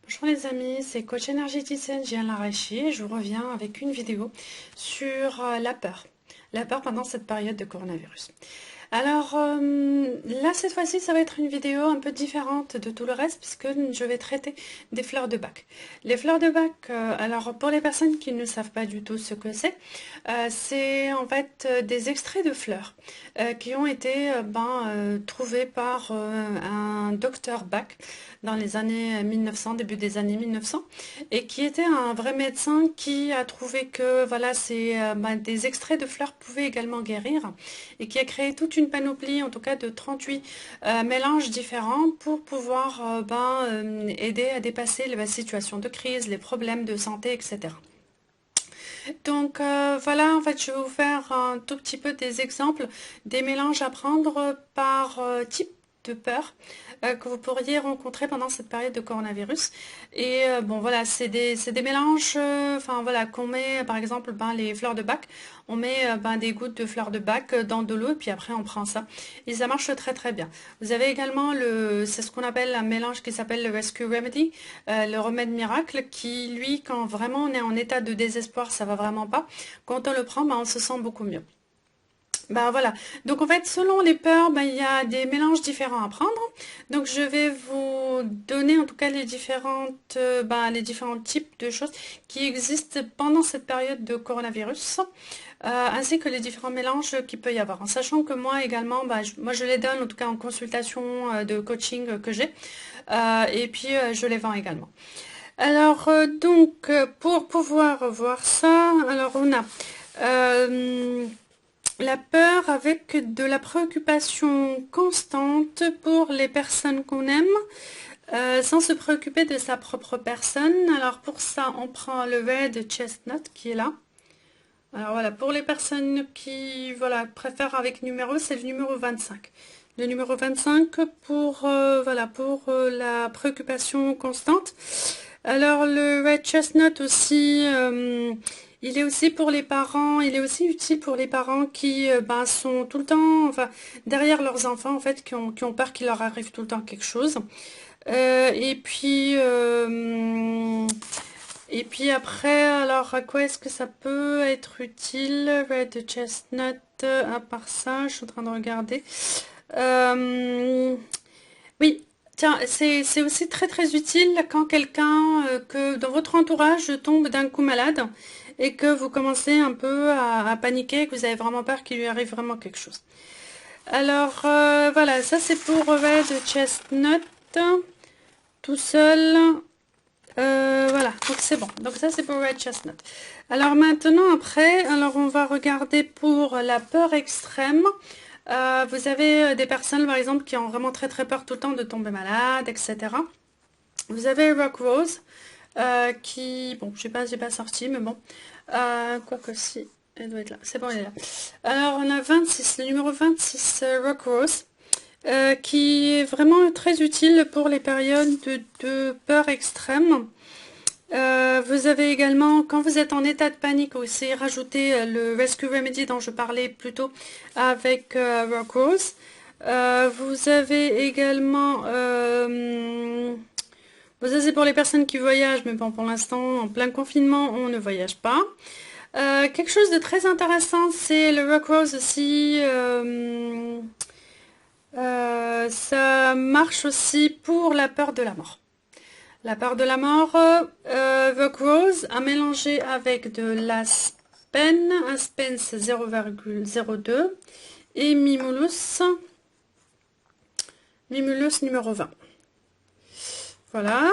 Bonjour les amis, c'est coach énergéticienne Jeanne Larachie et je vous reviens avec une vidéo sur la peur. La peur pendant cette période de coronavirus. Alors là, cette fois-ci, ça va être une vidéo un peu différente de tout le reste puisque je vais traiter des fleurs de Bach. Les fleurs de Bach, alors pour les personnes qui ne savent pas du tout ce que c'est en fait des extraits de fleurs qui ont été trouvés par un docteur Bach dans les années 1900, début des années 1900, et qui était un vrai médecin qui a trouvé que voilà, des extraits de fleurs pouvaient également guérir et qui a créé toute une panoplie, en tout cas de 38 mélanges différents pour pouvoir aider à dépasser les situations de crise, les problèmes de santé, etc. Donc voilà, en fait, je vais vous faire un tout petit peu des exemples, des mélanges à prendre par type de peur que vous pourriez rencontrer pendant cette période de coronavirus. Et bon voilà, c'est des mélanges, enfin voilà, qu'on met par exemple les fleurs de Bach, on met des gouttes de fleurs de Bach dans de l'eau et puis après on prend ça. Et ça marche très très bien. Vous avez également c'est ce qu'on appelle un mélange qui s'appelle le Rescue Remedy, le remède miracle, qui lui, quand vraiment on est en état de désespoir, ça va vraiment pas. Quand on le prend, on se sent beaucoup mieux. Ben voilà, donc en fait selon les peurs, il y a des mélanges différents à prendre. Donc je vais vous donner en tout cas les différents types de choses qui existent pendant cette période de coronavirus, ainsi que les différents mélanges qu'il peut y avoir. En sachant que moi également, moi je les donne en tout cas en consultation de coaching que j'ai, et puis je les vends également. Alors pour pouvoir voir ça, alors on a la peur avec de la préoccupation constante pour les personnes qu'on aime, sans se préoccuper de sa propre personne. Alors pour ça, on prend le Red Chestnut qui est là. Alors voilà, pour les personnes qui préfèrent avec numéro, c'est le numéro 25. Le numéro 25 pour, la préoccupation constante. Alors le Red Chestnut aussi, il est aussi pour les parents, il est aussi utile pour les parents qui sont tout le temps derrière leurs enfants en fait, qui ont peur qu'il leur arrive tout le temps quelque chose. Et puis après, alors à quoi est-ce que ça peut être utile, Red Chestnut, à part ça, je suis en train de regarder. Oui, tiens, c'est aussi très très utile quand quelqu'un que dans votre entourage tombe d'un coup malade et que vous commencez un peu à paniquer, que vous avez vraiment peur qu'il lui arrive vraiment quelque chose. Alors voilà, ça c'est pour Red Chestnut, tout seul. Voilà, donc c'est bon. Donc ça c'est pour Red Chestnut. Alors maintenant après, alors on va regarder pour la peur extrême. Vous avez des personnes par exemple qui ont vraiment très très peur tout le temps de tomber malade, etc. Vous avez Rock Rose qui, bon, je sais pas, j'ai pas sorti, mais bon, quoi que si, elle doit être là. C'est bon, elle est là. Alors on a 26, le numéro 26, Rock Rose. Qui est vraiment très utile pour les périodes de peur extrême. Vous avez également, quand vous êtes en état de panique aussi, rajouter le Rescue Remedy dont je parlais plus tôt avec Rock Rose. Vous avez également, ça c'est pour les personnes qui voyagent, mais bon, pour l'instant, en plein confinement, on ne voyage pas. Quelque chose de très intéressant, c'est le Rock Rose aussi. Ça marche aussi pour la peur de la mort. La peur de la mort, The Rose à mélanger avec de l'aspen, aspen c'est 0,02 et Mimulus numéro 20. Voilà.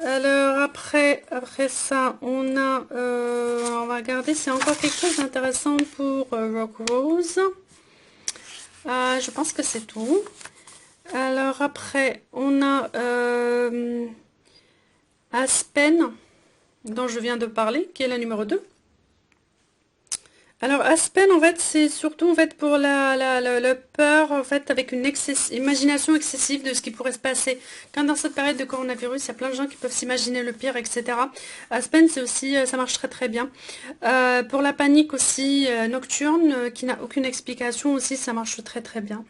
Alors après ça, on va regarder, c'est encore quelque chose d'intéressant pour Rock Rose. Je pense que c'est tout. Alors après, on a Aspen, dont je viens de parler, qui est la numéro 2. Alors Aspen, en fait, c'est surtout en fait pour la peur, en fait, avec une imagination excessive de ce qui pourrait se passer. Quand dans cette période de coronavirus, il y a plein de gens qui peuvent s'imaginer le pire, etc. Aspen, c'est aussi, ça marche très très bien. Pour la panique aussi nocturne, qui n'a aucune explication aussi, ça marche très très bien.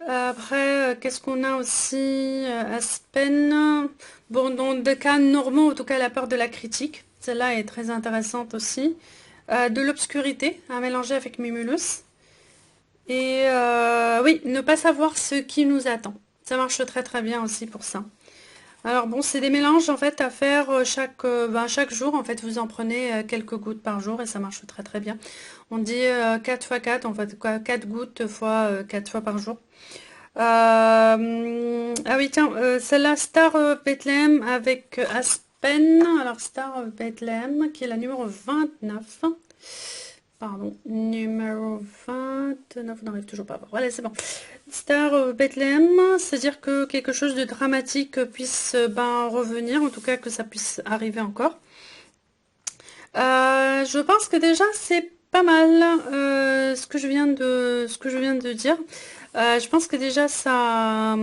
Après, qu'est-ce qu'on a aussi? Aspen. Bon, dans des cas normaux, en tout cas la peur de la critique. Celle-là est très intéressante aussi. De l'obscurité à mélanger avec Mimulus. Et oui, ne pas savoir ce qui nous attend. Ça marche très très bien aussi pour ça. Alors bon, c'est des mélanges en fait à faire chaque jour. En fait, vous en prenez quelques gouttes par jour et ça marche très très bien. On dit 4 x 4, en fait, quoi, 4 gouttes fois 4 fois par jour. Ah oui, tiens, celle-là, Star Bethlehem avec Aspen. Alors, Star Bethlehem, qui est la numéro 29. Pardon, numéro 29, on n'arrive toujours pas à voir. Voilà, c'est bon. Star Bethlehem, c'est-à-dire que quelque chose de dramatique puisse revenir, en tout cas que ça puisse arriver encore. Je pense que déjà c'est pas mal ce que je viens de dire. Je pense que déjà ça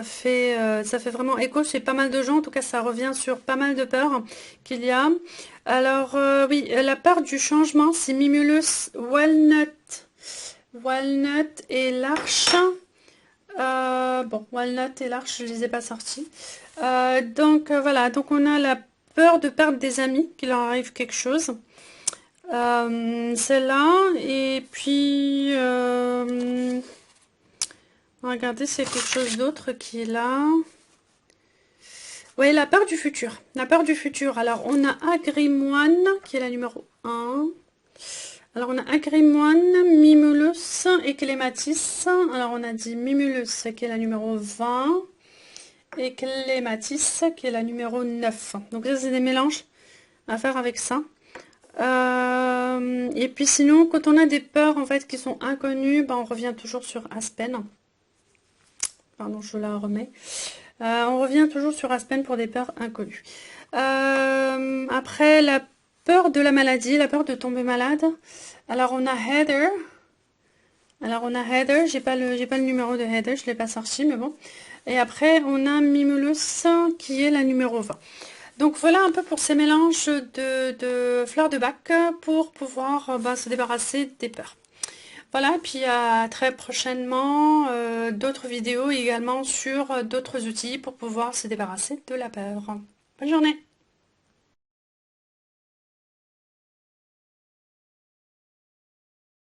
fait vraiment écho chez pas mal de gens. En tout cas, ça revient sur pas mal de peurs qu'il y a. Alors oui, la peur du changement, c'est Mimulus, Walnut et l'Arche. Bon, Walnut et l'Arche, je les ai pas sortis. Donc voilà, donc on a la peur de perdre des amis, qu'il leur arrive quelque chose. Celle-là, et puis regardez, c'est quelque chose d'autre qui est là. Oui, la peur du futur. La peur du futur. Alors, on a Agrimoine, qui est la numéro 1. Alors, on a Agrimoine, Mimulus et Clématis. Alors, on a dit Mimulus, qui est la numéro 20. Et Clématis, qui est la numéro 9. Donc, ça, c'est des mélanges à faire avec ça. Et puis sinon, quand on a des peurs en fait qui sont inconnues, on revient toujours sur Aspen. Pardon, je la remets. On revient toujours sur Aspen pour des peurs inconnues. Après, la peur de la maladie, la peur de tomber malade. Alors on a Heather. J'ai pas le numéro de Heather, je l'ai pas sorti, mais bon. Et après, on a Mimulus qui est la numéro 20. Donc voilà un peu pour ces mélanges de fleurs de bac pour pouvoir se débarrasser des peurs. Voilà, puis à très prochainement d'autres vidéos également sur d'autres outils pour pouvoir se débarrasser de la peur. Bonne journée!